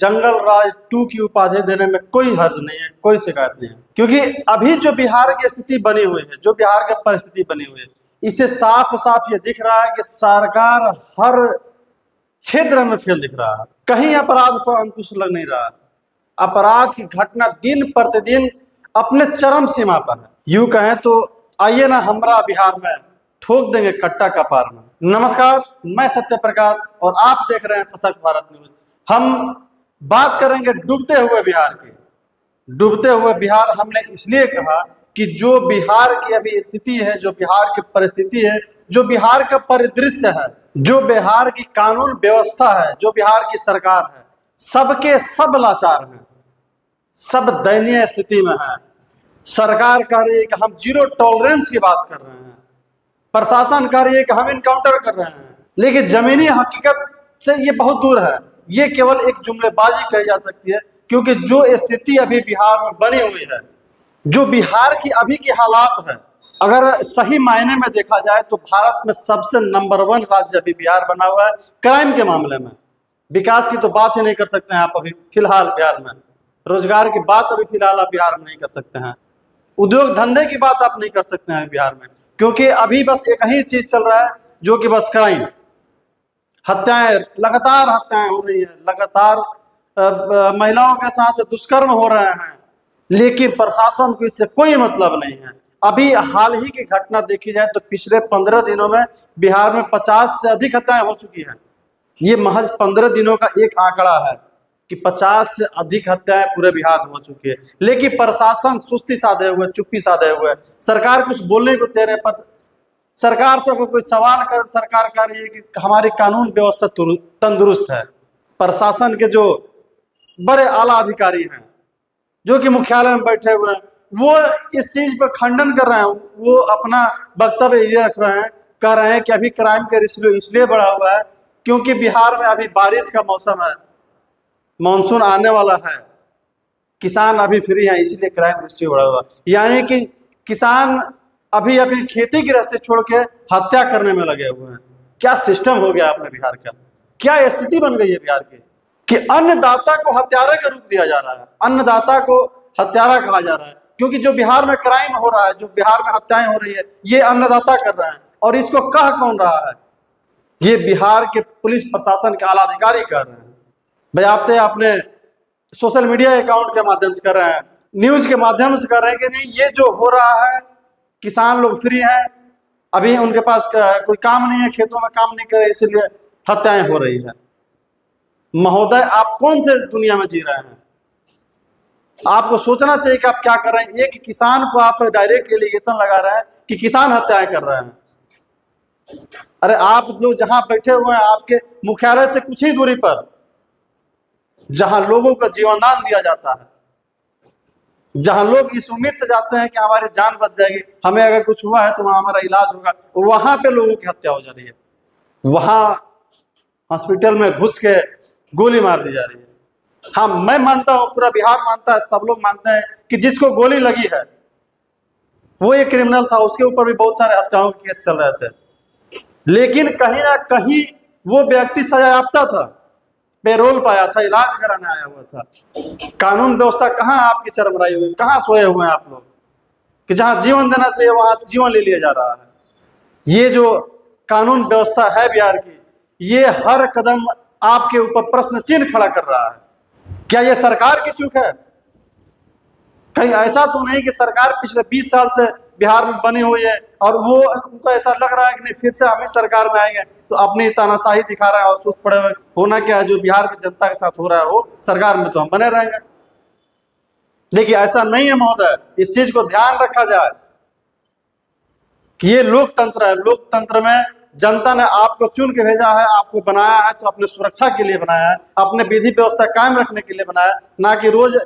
जंगल राज 2 की उपाधि देने में कोई हर्ज नहीं है, कोई शिकायत नहीं है। क्योंकि अभी जो बिहार की स्थिति बनी हुई है, जो बिहार की परिस्थिति बनी हुई है, इससे साफ साफ ये दिख रहा है कि सरकार हर क्षेत्र में फेल दिख रहा है। कहीं अपराध पर अंकुश लग नहीं रहा है। अपराध की घटना दिन प्रतिदिन अपने चरम सीमा पर है। यूं कहें तो आइए ना हमरा बिहार में ठोक देंगे कट्टा कपार में। नमस्कार, मैं सत्य प्रकाश और आप देख रहे हैं सशक्त भारत न्यूज। हम बात करेंगे डूबते हुए बिहार की। डूबते हुए बिहार हमने इसलिए कहा कि जो बिहार की अभी स्थिति है, जो बिहार की परिस्थिति है, जो बिहार का परिदृश्य है, जो बिहार की कानून व्यवस्था है, जो बिहार की सरकार है, सबके सब लाचार हैं, सब दयनीय स्थिति में है। सरकार कह रही है कि हम जीरो टॉलरेंस की बात कर रहे हैं, प्रशासन कह रही है कि हम इनकाउंटर कर रहे हैं, लेकिन जमीनी हकीकत से ये बहुत दूर है। ये केवल एक जुमलेबाजी कही जा सकती है, क्योंकि जो स्थिति अभी बिहार में बनी हुई है, जो बिहार की अभी की हालात है, अगर सही मायने में देखा जाए तो भारत में सबसे नंबर 1 राज्य अभी बिहार बना हुआ है क्राइम के मामले में। विकास की तो बात ही नहीं कर सकते हैं आप अभी फिलहाल बिहार में। रोजगार की बात अभी फिलहाल आप बिहार में नहीं कर सकते हैं। उद्योग धंधे की बात आप नहीं कर सकते हैं बिहार में, क्योंकि अभी बस एक ही चीज चल रहा है, जो कि बस क्राइम, हत्याएं, लगातार हत्याएं हो रही है, लगातार महिलाओं के साथ दुष्कर्म हो रहे हैं, लेकिन प्रशासन को इससे कोई मतलब नहीं है। अभी हाल ही की घटना देखी जाए तो पिछले 15 दिनों में बिहार में 50 से अधिक हत्याएं हो चुकी हैं। ये महज 15 दिनों का एक आंकड़ा है कि 50 से अधिक हत्याएं पूरे बिहार में हो चुकी है, लेकिन प्रशासन सुस्ती साधे हुए, चुप्पी साधे हुए, सरकार कुछ बोलने को दे रहे, पर सरकार से कोई सवाल कर, सरकार कह रही है कि हमारी कानून व्यवस्था तंदुरुस्त है। प्रशासन के जो बड़े आला अधिकारी हैं, जो कि मुख्यालय में बैठे हुए हैं, वो इस चीज पर खंडन कर रहे हैं। वो अपना वक्तव्य ये रख रहे हैं, कह रहे हैं कि अभी क्राइम का रेशियो इसलिए बढ़ा हुआ है क्योंकि बिहार में अभी बारिश का मौसम है, मानसून आने वाला है, किसान अभी फ्री हैं, इसीलिए क्राइम रेशियो बढ़ा हुआ है। यानी कि किसान अभी अपनी खेती गृहस्थी छोड़ के हत्या करने में लगे हुए हैं। क्या सिस्टम हो गया अपने बिहार का, क्या स्थिति बन गई है बिहार की कि अन्नदाता को हत्यारा का रूप दिया जा रहा है, अन्नदाता को हत्यारा कहा जा रहा है। क्योंकि जो बिहार में क्राइम हो रहा है, जो बिहार में हत्याएं हो रही है, ये अन्नदाता कर रहे हैं। और इसको कह कौन रहा है? ये बिहार के पुलिस प्रशासन के आला अधिकारी कर रहे हैं। बजाते अपने सोशल मीडिया अकाउंट के माध्यम से कर रहे हैं, न्यूज के माध्यम से कर रहे हैं कि नहीं, ये जो हो रहा है, किसान लोग फ्री हैं, अभी उनके पास कोई काम नहीं है, खेतों में काम नहीं करे, इसलिए हत्याएं हो रही है। महोदय, आप कौन से दुनिया में जी रहे हैं? आपको सोचना चाहिए कि आप क्या कर रहे हैं। एक किसान को आप डायरेक्ट एलिगेशन लगा रहे हैं कि किसान हत्याएं कर रहे हैं। अरे आप लोग जहां बैठे हुए हैं, आपके मुख्यालय से कुछ ही दूरी पर, जहां लोगों का जीवनदान दिया जाता है, जहां लोग इस उम्मीद से जाते हैं कि हमारी जान बच जाएगी, हमें अगर कुछ हुआ है तो वहां हमारा इलाज होगा, वहां पे लोगों की हत्या हो जा रही है। वहां हॉस्पिटल में घुस के गोली मार दी जा रही है। हाँ, मैं मानता हूं, पूरा बिहार मानता है, सब लोग मानते हैं कि जिसको गोली लगी है वो एक क्रिमिनल था, उसके ऊपर भी बहुत सारे हत्याओं के केस चल रहे थे, लेकिन कहीं ना कहीं वो व्यक्ति सजायाफ्ता था, पेरोल पाया था, इलाज कराने आया हुआ था। कानून व्यवस्था कहाँ आपकी चरमराई हुई, कहाँ सोए हुए हैं आप लोग कि जहां जीवन देना चाहिए वहां से जीवन ले लिया जा रहा है। ये जो कानून व्यवस्था है बिहार की, ये हर कदम आपके ऊपर प्रश्न चिन्ह खड़ा कर रहा है। क्या ये सरकार की चूक है? कहीं ऐसा तो नहीं कि सरकार पिछले 20 साल से बिहार में बनी हुई है और वो उनको ऐसा लग रहा है कि नहीं फिर से हम ही सरकार में आएंगे तो अपनी तानाशाही दिखा रहा है और सुस्त पड़े हुए होना क्या है, जो बिहार की जनता के साथ हो रहा है वो सरकार में तो हम बने रहेंगे। देखिए, ऐसा नहीं है महोदय, इस चीज को ध्यान रखा जाए कि ये लोकतंत्र है। लोकतंत्र में जनता ने आपको चुन के भेजा है, आपको बनाया है तो अपने सुरक्षा के लिए बनाया है, अपने विधि व्यवस्था कायम रखने के लिए बनाया है, ना कि रोज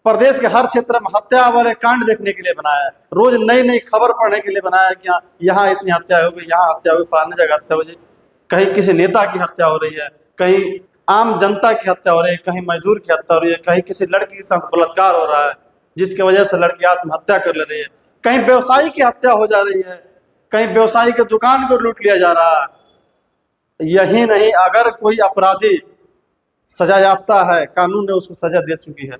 प्रदेश के हर क्षेत्र में हत्या वाले कांड देखने के लिए बनाया है, रोज नई नई खबर पढ़ने के लिए बनाया है कि यहाँ इतनी हत्या हो गई, यहाँ हत्या हो गई, फलानी जगह हत्या हो गई, कहीं किसी नेता की हत्या हो रही है, कहीं आम जनता की हत्या हो रही है, कहीं मजदूर की हत्या हो रही है, कहीं किसी लड़की के साथ बलात्कार हो रहा है जिसकी वजह से लड़की आत्महत्या कर ले रही है, कहीं व्यवसायी की हत्या हो जा रही है, कहीं व्यवसायी के दुकान को लूट लिया जा रहा है। यही नहीं, अगर कोई अपराधी सजा याफ्ता है, कानून ने उसको सजा दे चुकी है,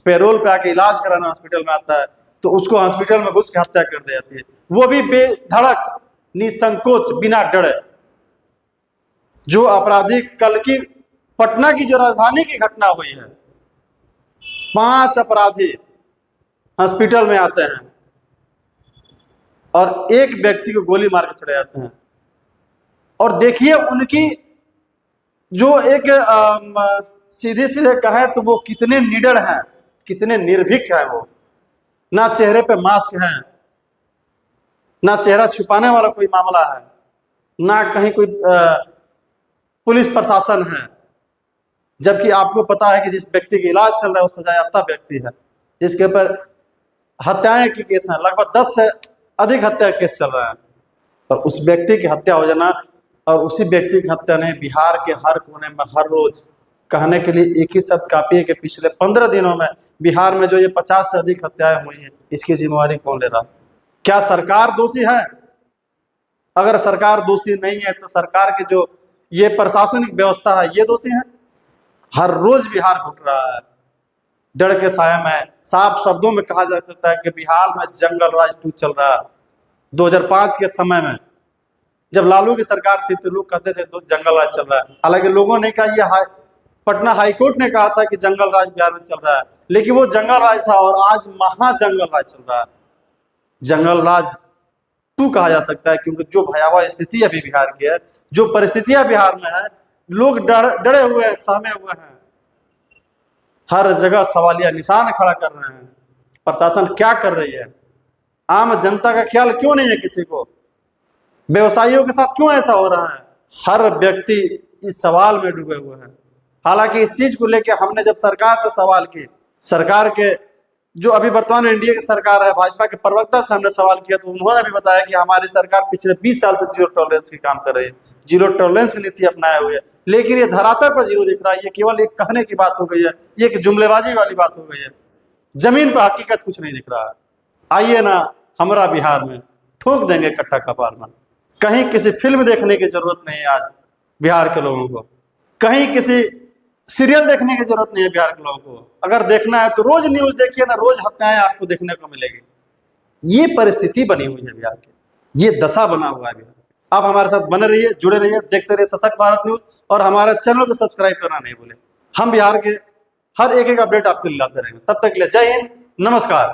पैरोल पे आके इलाज कराना हॉस्पिटल में आता है तो उसको हॉस्पिटल में घुस के हत्या कर दी जाती है, वो भी बेधड़क, निसंकोच, बिना डरे। जो अपराधी कल की पटना की जो राजधानी की घटना हुई है, 5 अपराधी हॉस्पिटल में आते हैं और एक व्यक्ति को गोली मार के चले जाते हैं। और देखिए उनकी जो एक सीधे सीधे कहे तो वो कितने निडर हैं, कितने निर्भीक हैं। वो ना चेहरे पे मास्क है, ना चेहरा छुपाने वाला कोई मामला है, ना कहीं कोई पुलिस प्रशासन है। जबकि आपको पता है कि जिस व्यक्ति का इलाज चल रहा है वो सजायाफ्ता व्यक्ति है, जिसके ऊपर हत्याएं के केस हैं, लगभग 10 से अधिक हत्या केस चल रहा है। और उस व्यक्ति की हत्या हो जाना, और उसी व्यक्ति की हत्या ने बिहार के हर कोने में हर रोज कहने के लिए एक ही शब्द काफी है कि पिछले 15 दिनों में बिहार में जो ये 50 से अधिक हत्याएं हुई हैं, इसकी जिम्मेवारी कौन ले रहा? क्या सरकार दोषी है? अगर सरकार दोषी नहीं है तो सरकार की जो ये प्रशासनिक व्यवस्था है ये दोषी है। हर रोज बिहार घुट रहा है डर के साया में। साफ शब्दों में कहा जा सकता है कि बिहार में जंगल राज 2 चल रहा है। 2005 के समय में जब लालू की सरकार थी तो लोग कहते थे तो जंगल राज चल रहा है। हालांकि लोगों ने कहा यह पटना हाईकोर्ट ने कहा था कि जंगल राज बिहार में चल रहा है, लेकिन वो जंगल राज था और आज महा जंगल राज चल रहा है। जंगल राज 2 कहा जा सकता है क्योंकि जो भयावह स्थिति अभी बिहार की है, जो परिस्थितियां बिहार में है, लोग डरे हुए हैं, सहमे हुए हैं, हर जगह सवालिया निशान खड़ा कर रहे हैं। प्रशासन क्या कर रही है? आम जनता का ख्याल क्यों नहीं है किसी को? व्यवसायियों के साथ क्यों ऐसा हो रहा है? हर व्यक्ति इस सवाल में डूबे हुए हैं। हालांकि इस चीज को लेकर हमने जब सरकार से सवाल किए, सरकार के जो अभी वर्तमान एनडीए की सरकार है, भाजपा के प्रवक्ता से हमने सवाल किया तो उन्होंने भी बताया कि हमारी सरकार पिछले 20 साल से जीरो टॉलरेंस की काम कर रही है, जीरो टॉलरेंस की नीति अपनाए हुए है। लेकिन ये धरातल पर जीरो दिख रहा है। ये केवल एक कहने की बात हो गई है, ये एक जुमलेबाजी वाली बात हो गई है। जमीन पर हकीकत कुछ नहीं दिख रहा है। आइए ना हमारा बिहार में ठोक देंगे कट्टा कपार में। कहीं किसी फिल्म देखने की जरूरत नहीं है आज बिहार के लोगों को, कहीं किसी सीरियल देखने की जरूरत नहीं है बिहार के लोगों को। अगर देखना है तो रोज न्यूज देखिए ना, रोज हत्याएं आपको देखने को मिलेगी। ये परिस्थिति बनी हुई है बिहार की, ये दशा बना हुआ है बिहार। आप हमारे साथ बने रहिए, जुड़े रहिए, देखते रहिए सशक्त भारत न्यूज, और हमारे चैनल को सब्सक्राइब करना नहीं भूलें। हम बिहार के हर एक अपडेट आपको लाते रहेंगे। तब तक के लिए जय हिंद, नमस्कार।